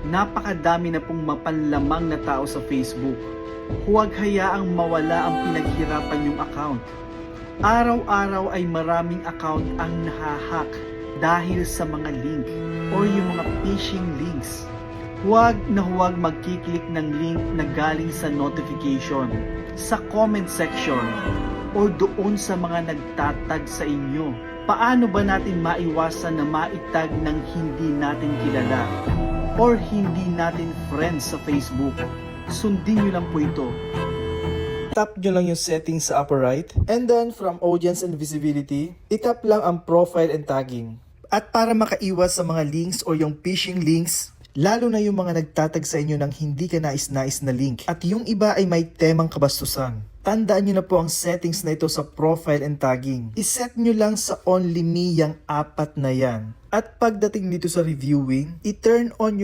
Napakadami na pong mapanlamang na tao sa Facebook. Huwag hayaang mawala ang pinaghirapan niyong account. Araw-araw ay maraming account ang nahahack dahil sa mga link o yung mga phishing links. Huwag na huwag magkiklik ng link na galing sa notification, sa comment section, o doon sa mga nagtatag sa inyo. Paano ba natin maiwasan na maitag ng hindi natin kilala or hindi natin friends sa Facebook? Sundin nyo lang po ito. Tap nyo lang yung settings sa upper right, and then from audience and visibility, itap lang ang profile and tagging. At para makaiwas sa mga links o yung phishing links, lalo na yung mga nagtatag sa inyo ng hindi ka nais-nais na link at yung iba ay may temang kabastusan, tandaan nyo na po ang settings na ito sa profile and tagging. Iset nyo lang sa only me yung apat na yan. At pagdating dito sa reviewing, i-turn on nyo lang